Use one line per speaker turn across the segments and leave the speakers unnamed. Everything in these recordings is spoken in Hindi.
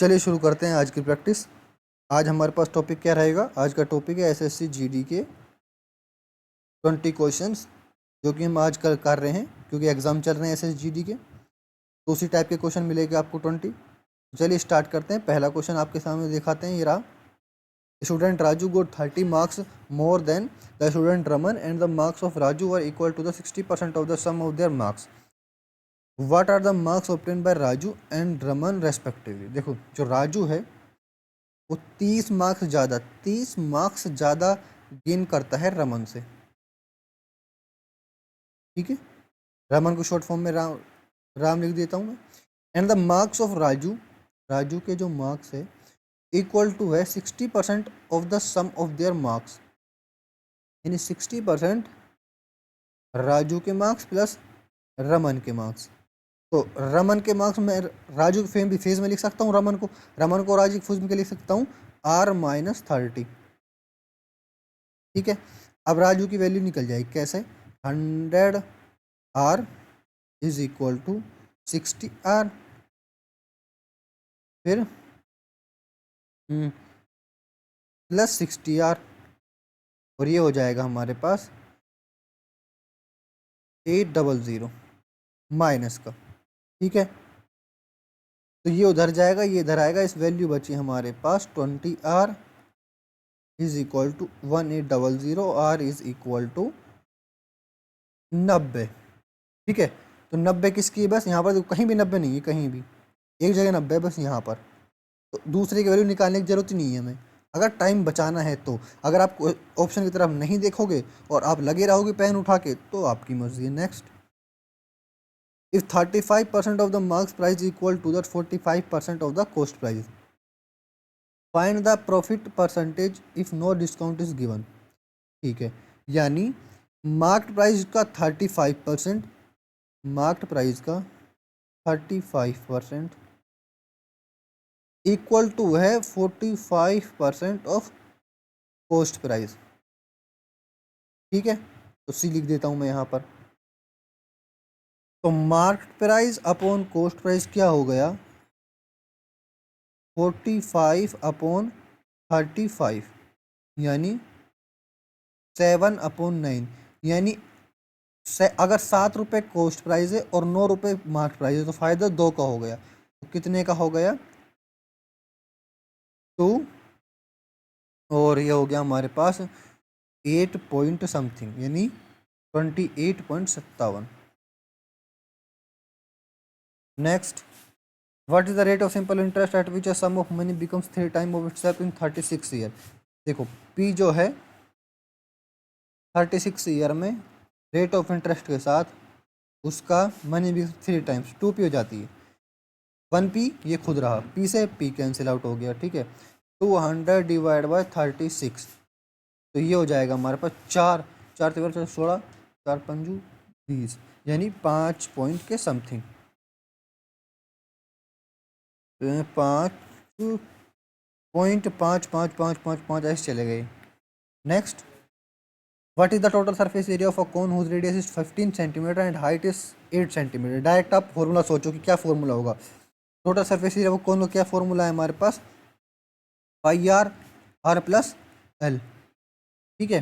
चलिए शुरू करते हैं आज की प्रैक्टिस। आज हमारे पास टॉपिक क्या रहेगा? आज का टॉपिक है एसएससी जीडी के 20 क्वेश्चंस, जो कि हम आज कर रहे हैं क्योंकि एग्ज़ाम चल रहे हैं एसएससी जीडी के, तो उसी टाइप के क्वेश्चन मिलेंगे आपको 20। चलिए स्टार्ट करते हैं। पहला क्वेश्चन आपके सामने दिखाते हैं, ये रहा। Student Raju got 30 marks more than the student Raman and the marks of Raju are equal to the 60% of the sum of their marks. What are the marks obtain by Raju and Raman respectively. देखो, जो राजू है वो 30 मार्क्स ज़्यादा गेन करता है रमन से। ठीक है, रमन को शॉर्ट फॉर्म में राम लिख देता हूँ मैं। And the marks of Raju के जो मार्क्स है इक्वल टू है 60% of the sum of their marks, यानी 60% राजू के मार्क्स प्लस रमन के मार्क्स। तो रमन के मार्क्स में राजू के फेज में लिख सकता हूँ, रमन को राजू के फेज में लिख सकता हूँ R-30। ठीक है, अब राजू की वैल्यू निकल जाएगी कैसे? 100R is equal to 60R, फिर प्लस 60R, और ये हो जाएगा हमारे पास 800 माइनस का। ठीक है, तो ये उधर जाएगा, ये इधर आएगा, इस वैल्यू बची हमारे पास 20R is equal to 1800, R is equal to 90। ठीक है, तो 90 किसकी है? बस यहाँ पर कहीं भी 90 नहीं है, कहीं भी एक जगह 90 है, बस यहाँ पर। तो दूसरे की वैल्यू निकालने की जरूरत नहीं है हमें, अगर टाइम बचाना है तो। अगर आप ऑप्शन की तरफ नहीं देखोगे और आप लगे रहोगे पेन उठा के, तो आपकी मर्जी है। Next, if 35% of the marks price equal to the 45% of the cost price, find the profit percentage if no discount is given. ठीक है, यानी मार्क्ड प्राइस का 35%, मार्क्ड प्राइस का 35% इक्वल टू है 45% ऑफ कॉस्ट प्राइस। ठीक है, तो सी लिख देता हूं मैं यहाँ पर। तो market price upon cost price क्या हो गया? 45 अपॉन 35, यानी 7/9, यानी अगर 7 रुपये कॉस्ट प्राइस है और 9 रुपये मार्केट प्राइस है, तो फायदा 2 का हो गया। तो कितने का हो गया? 2, और ये हो गया हमारे पास 8 पॉइंट समथिंग, यानी 28.57। Next, what is the rate of simple interest at which a sum of money becomes 3 time of itself in 36 year. देखो, पी जो है 36 ईयर में रेट ऑफ इंटरेस्ट के साथ उसका मनी भी 3 टाइम्स 2p हो जाती है। 1p ये खुद रहा, p से p कैंसिल आउट हो गया। ठीक है, 200 डिवाइड बाय 36, तो ये हो जाएगा हमारे पास 4 4 3 16, 4 पंजू 20, यानी 5 पॉइंट के समथिंग, 5.55555 ऐसे चले गए। Next, what is the total surface area of a cone whose radius is 15 centimetre and height is 8 centimetre. Direct आप फॉर्मूला सोचो कि क्या फॉर्मूला होगा। Total surface area of cone का क्या फॉर्मूला है हमारे पास? Pi r plus l. ठीक है,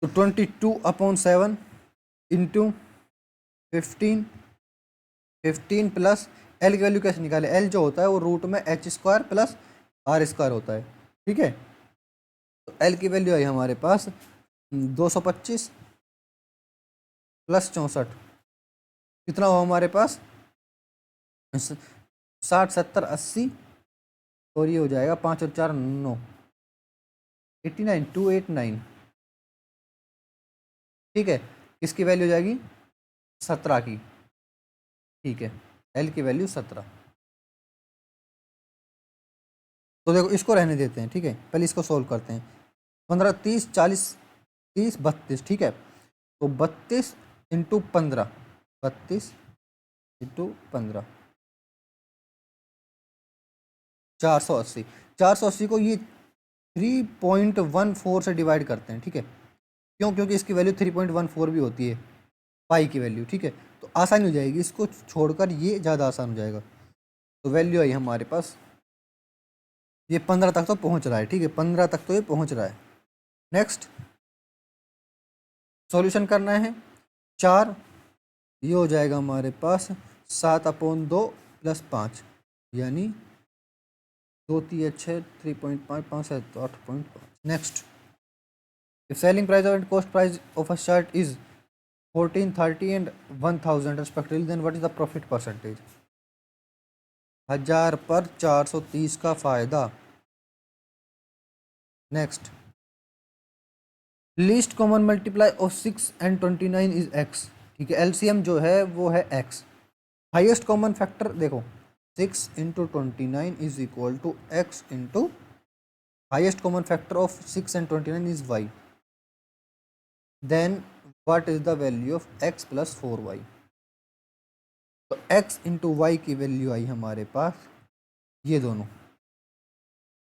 तो 22/7 इंटू 15 प्लस एल की वैल्यू कैसे निकाले? एल जो होता है वो रूट में h² प्लस r² होता है। ठीक है, तो एल की वैल्यू आई हमारे पास 225 प्लस 64, कितना हुआ हमारे पास? 60 70 80, और ये हो जाएगा 5 और 4 9, 89 289। ठीक है, इसकी वैल्यू हो जाएगी 17 की। ठीक है, एल की वैल्यू 17। तो देखो, इसको रहने देते हैं। ठीक है, पहले इसको सोल्व करते हैं। 15 30 40 30 32। ठीक है, तो 32 इंटू 15, 32 इंटू 15, 480। 480 को ये 3.14 से डिवाइड करते हैं। ठीक है, क्यों? क्योंकि इसकी वैल्यू 3.14 भी होती है, पाई की वैल्यू। ठीक है, तो आसानी हो जाएगी, इसको छोड़कर ये ज़्यादा आसान हो जाएगा। तो वैल्यू आई हमारे पास, ये 15 तक तो पहुंच रहा है, ठीक है, 15 तक तो ये पहुंच रहा है। नेक्स्ट सॉल्यूशन करना है, 4, ये हो जाएगा हमारे पास 7/2 + 5, यानी 2 3 6 3.5 5 7 8.5। Next, if selling price and cost price of a shirt is 14, 30 and 1000 respectively, then what is the profit percentage? 1000 पर 430 का फायदा। Next, least common multiply of 6 and 29 is x, ठीक है, एलसीएम जो है वो है x। हाईएस्ट कॉमन फैक्टर देखो, 6 × 29 is equal to x into highest common factor of 6 and 29 is y, then what is the value of x + 4y? तो x इंटू वाई की वैल्यू आई हमारे पास ये दोनों,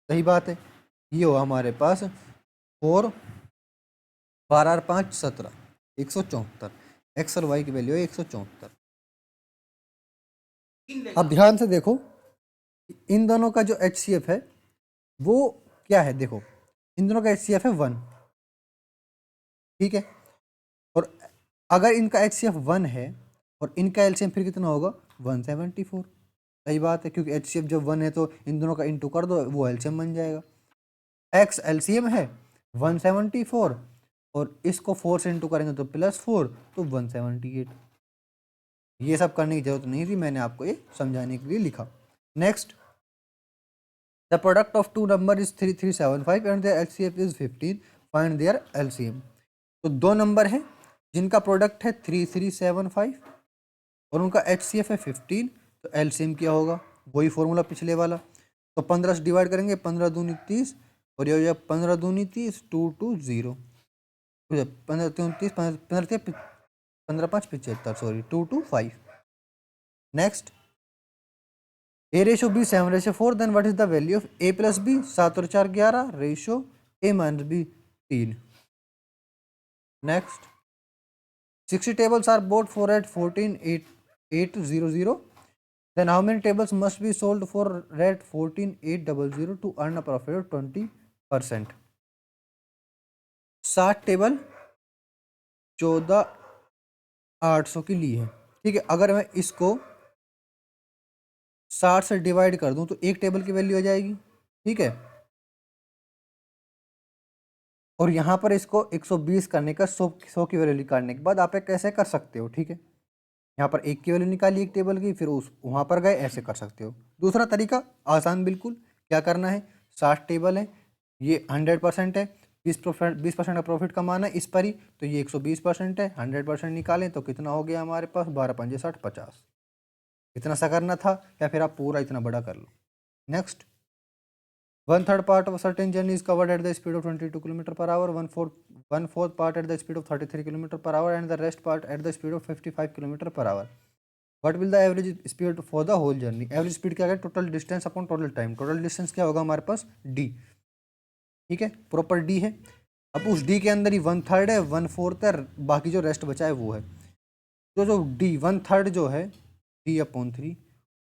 सही बात है, ये हो हमारे पास 4 12 5 17 174, एक्स और वाई की वैल्यू है 174। अब ध्यान से देखो, इन दोनों का जो HCF है वो क्या है, देखो इन दोनों का HCF है 1, ठीक है, और अगर इनका HCF 1 है और इनका एलसीएम फिर कितना होगा 174, सही बात है, क्योंकि HCF जब 1 है तो इन दोनों का इंटू कर दो, वो एलसीएम बन जाएगा। एक्स एलसीएम है 174 और इसको 4 से इंटू करेंगे तो +4, तो 178। ये सब करने की जरूरत नहीं थी, मैंने आपको ये समझाने के लिए लिखा। Next, the product of two number is 3375 and their LCF is 15, find their LCM. तो दो नंबर है जिनका प्रोडक्ट है 3375 और उनका HCF है 15, तो एलसीएम क्या होगा, वही फॉर्मूला पिछले वाला। तो 15 से डिवाइड करेंगे, 15 दूनी 30 और ये हो जाएगा 15 दूनी 30, 2 2 0, 15 3 30, 15 5 75, sorry 2 2 5। Next, A/B 7/4, then what is the value of A + B? 7 और 4 11, ratio A - B 3। Next, 60 tables are bought for at 14,800, then how many tables must be sold for at 14,800 to earn a profit of 20%? 60 table 14,800 की ली है, ठीक है, अगर मैं इसको 60 से डिवाइड कर दूं तो एक टेबल की वैल्यू आ जाएगी, ठीक है, और यहाँ पर इसको 120 करने का 100 की वैल्यू निकालने के बाद आप कैसे कर सकते हो, ठीक है, यहाँ पर एक की वैल्यू निकाली एक टेबल की, फिर उस वहाँ पर गए, ऐसे कर सकते हो। दूसरा तरीका आसान बिल्कुल, क्या करना है, 60 टेबल है, ये 100% है, 20% का प्रॉफिट कमाना है इस पर ही, तो ये 120% है, 100% निकालें तो कितना हो गया हमारे पास, 12 5 60 50। इतना सा करना था, या फिर आप पूरा इतना बड़ा कर लो। Next, 1/3 part of a certain journey is covered at the speed of 22 km/h, 1/4 part at the speed of 33 km/h, and the rest part at the speed of 55 km/h. What will the average speed for the whole journey? Average speed क्या है, total distance upon total time, total distance क्या होगा हमारे पास d, ठीक है, प्रॉपर d है। अब उस d के अंदर ही 1/3 है, 1/4 है, बाकी जो रेस्ट बचा है वो है, तो जो d 1/3 जो है d/3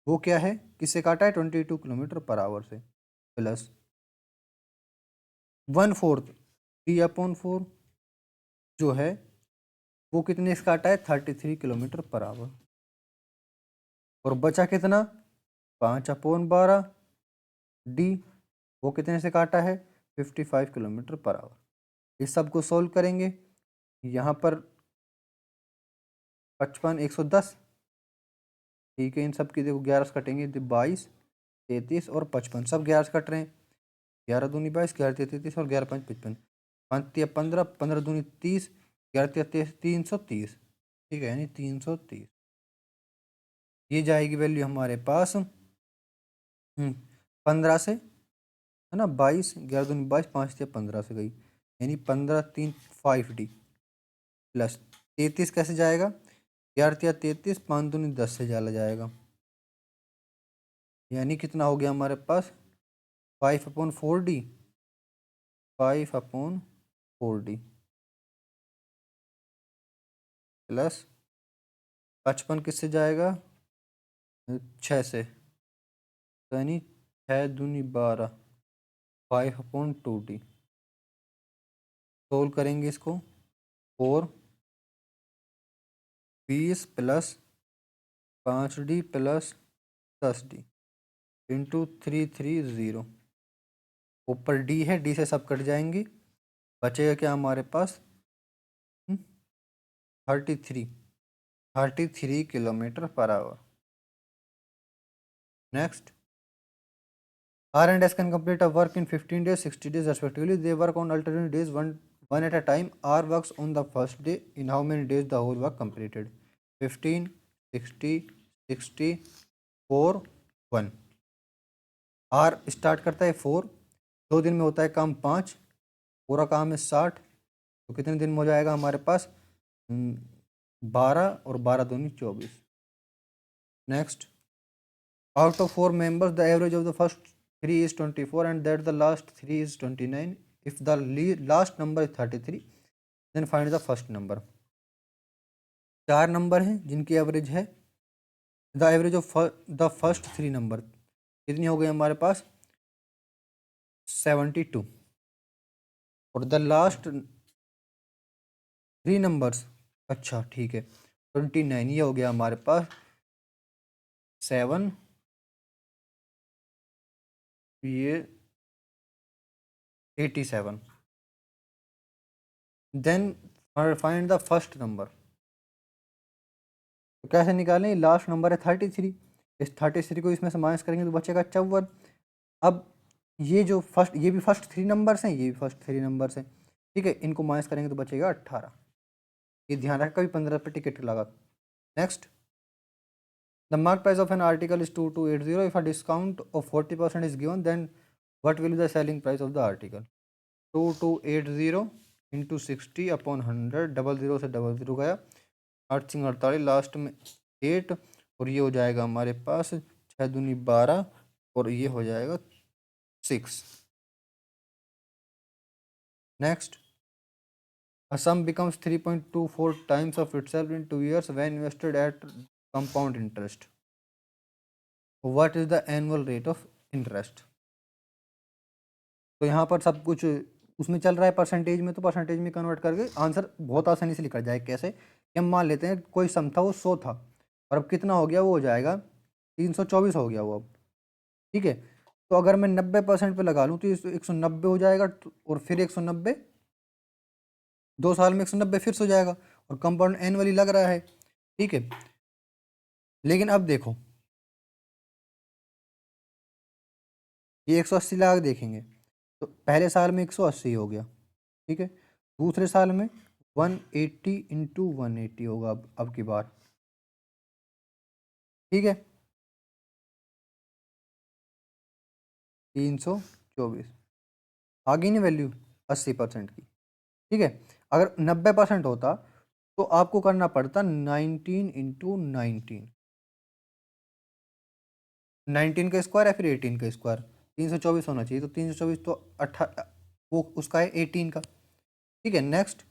वो क्या है, किससे काटा है, 22 km/h से, प्लस 1/4 d/4 जो है वो कितने से काटा है, 33 km/h, और बचा कितना, 5/12 डी, वो कितने से काटा है, 55 km/h। इस सब को सोल्व करेंगे, यहाँ पर 55 110, ठीक है, इन सब की देखो 11 से कटेंगे, 22 33 और 55, सब 11 से कट रहे हैं, 11 दूनी 22, 11 33 और 11 5 55, 5 15, 15 दूनी 30, 11 330, ठीक है, यानी 330, ये जाएगी वैल्यू हमारे पास 15 से, है ना, 22, 11 दूनी 22, 5 15 से गई, यानी 15 3 5D प्लस 33 कैसे जाएगा, 11 33, 5 दूनी 10 से चला जाएगा, यानी कितना हो गया हमारे पास 5/4D, 5/4D प्लस 55 किससे जाएगा, 6 से, यानी 6 दूनी 12, 5/2d। सोल्व करेंगे इसको। 4 20 plus 5d plus 10d into 330। ऊपर डी है, डी से सब कट जाएंगे, बचेगा क्या हमारे पास 33 kilometre per hour. Next, R and S can complete a work in 15 days, 60 days respectively. They work on alternate days, one at a time. R works on the first day. In how many days the whole work completed? 15, 60, 60, 4, 1। R start करता है 4, 2 दिन में होता है काम 5, पूरा काम है 60, तो कितने दिन में हो जाएगा हमारे पास 12 और 12 दूनी 24। Next, out of 4 members the average of the first 3 is 24 and that the last 3 is 29. If the last number is 33 then find the first number। 4 number हैं जिनकी एवरेज है, the average of the first 3 number कितनी हो गई हमारे पास 72, और द लास्ट 3 नंबर्स, अच्छा ठीक है 29, ये हो गया हमारे पास 7, ये 87। Then find the first number. तो कैसे निकालें, लास्ट नंबर है 33, इस 33 को इसमें से माइनस करेंगे तो बचेगा 54। अब ये जो फर्स्ट, ये भी फर्स्ट 3 नंबर्स हैं, ये भी फर्स्ट 3 नंबर्स हैं, ठीक है, इनको माइनस करेंगे तो बचेगा 18। ये ध्यान रखा, कभी 15 पे टिकट लगा। Next, the mark price of an article is 2280। If a discount of 40% is given then what will the selling price of the article. 2280 into 60 upon 100, 00 से 00 गया, 8 सिंग 48, लास्ट में 8, और ये हो जाएगा हमारे पास 6 दूनी 12, और ये हो जाएगा 6। Next, a sum becomes 3.24 times of itself in 2 years when invested at compound interest. What is the annual rate of interest? तो यहाँ पर सब कुछ उसमें चल रहा है परसेंटेज में, तो परसेंटेज में कन्वर्ट करके आंसर बहुत आसानी से लिखा जाए। कैसे कि हम मान लेते हैं कोई सम था वो 100 था, और अब कितना हो गया, वो हो जाएगा 324 हो गया वो अब, ठीक है। तो अगर मैं 90% पे लगा लूँ तो 190 हो जाएगा, और फिर 190, 2 साल में 190 फिर से हो जाएगा, और कंपाउंड एनुअली लग रहा है, ठीक है। लेकिन अब देखो, ये 180 लगा के देखेंगे तो पहले साल में 180 हो गया, ठीक है, दूसरे साल में 180 इंटू 180 होगा अब की बार, ठीक है, 324 आ गई नहीं वैल्यू 80% की, ठीक है। अगर 90% होता तो आपको करना पड़ता 19 इंटू 19 का स्क्वायर या फिर 18 का स्क्वायर, 324 होना चाहिए, तो 324 तो 8 वो उसका है 18 का, ठीक है। Next,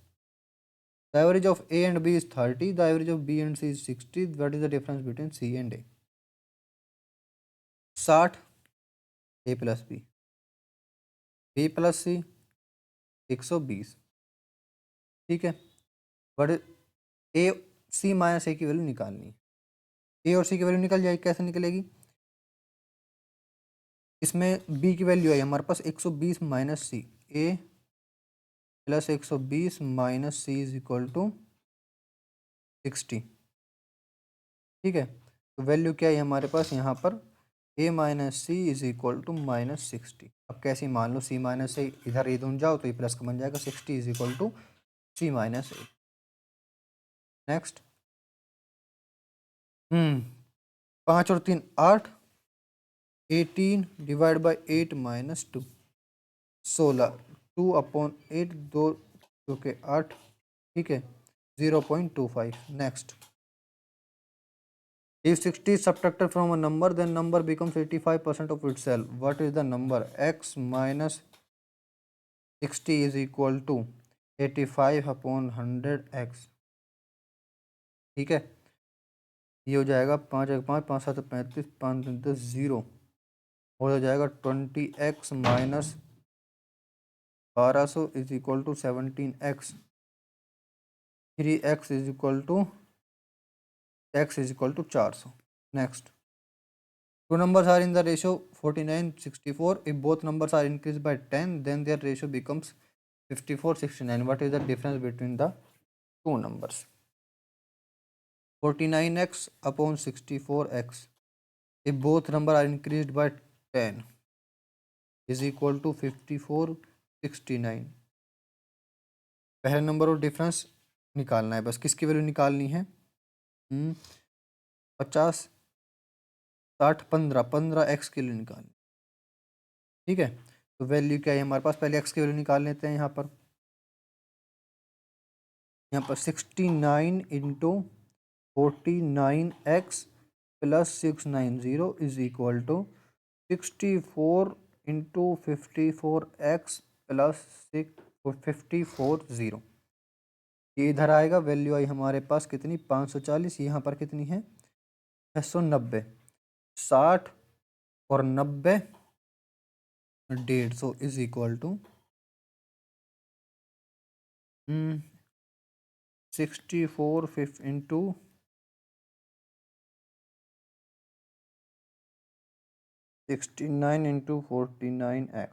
the average of A and B is 30, the average of B and C is 60, what is the difference between C and A. 60 A plus B plus C 120, ठीक है। बट ए सी माइनस ए की वैल्यू निकालनी है, ए और सी की वैल्यू निकल जाएगी, कैसे निकलेगी, इसमें बी की वैल्यू आई हमारे पास 120 minus c, a plus 120 minus C is equal to 60, ठीक है। तो वैल्यू क्या है हमारे पास यहाँ पर, A minus C is equal to -60। अब कैसे मान लो, सी माइनस ए इधर ये दोनों जाओ तो ये प्लस का बन जाएगा, 60 is equal to c minus a. Next, 5 और 3 8, 18 डिवाइड बाई 8 माइनस 2 16, 2/8, 2 2 के 8, ठीक है, 0.25। Next, if 60 is subtracted from a number then number becomes 85% of itself, what is the number, x minus 60 is equal to 85/100x, ठीक है। ये हो जाएगा 5 1 5 5 7 35 5 10 0, हो जाएगा 20x minus 1200 is equal to 17x, 3x is equal to x is equal to 400. Next, two numbers are in the ratio 49:64. If both numbers are increased by 10, then their ratio becomes 54:69. What is the difference between the two numbers? 49x upon 64x. If both numbers are increased by 10 is equal to 54:69. पहले नंबर और डिफरेंस निकालना है, बस किसकी वैल्यू निकालनी है? 50 60 15 15x के लिए निकालनी, ठीक है। तो वैल्यू क्या है हमारे पास? पहले x की वैल्यू निकाल लेते हैं। यहाँ पर 69 into 49x plus 690 is equal to 64 into 54x plus 540। ये इधर आएगा, वैल्यू आई हमारे पास कितनी? 540। यहाँ पर कितनी है? 690। 60 और 90 150 is equal to 64 into 69 into 49x।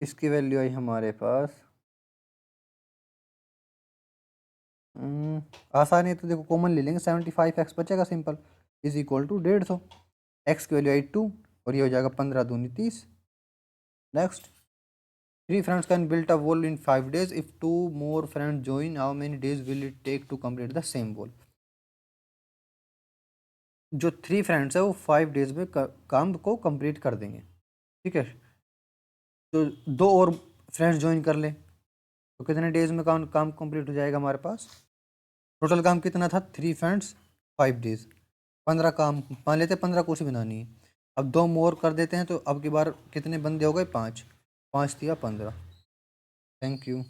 इसकी वैल्यू आई हमारे पास आसान है, तो देखो कॉमन ले लेंगे, 75x बचेगा simple, is equal to 150। x की वैल्यू आई 2 और ये हो जाएगा 15 दूनी 30। Next, 3 friends can build a wall in 5 days. If 2 more friends join, how many days will it take to complete the same wall? जो 3 फ्रेंड्स है वो 5 डेज में काम को कंप्लीट कर देंगे, ठीक है। तो 2 और फ्रेंड्स ज्वाइन कर ले तो कितने डेज में काम कंप्लीट हो जाएगा हमारे पास? टोटल काम कितना था? 3 फ्रेंड्स 5 डेज, 15 काम मान लेते, 15 कुर्सी बनानी है। अब 2 मोर कर देते हैं तो अब की बार कितने बंदे हो गए? 5 5 दिया 15। Thank you.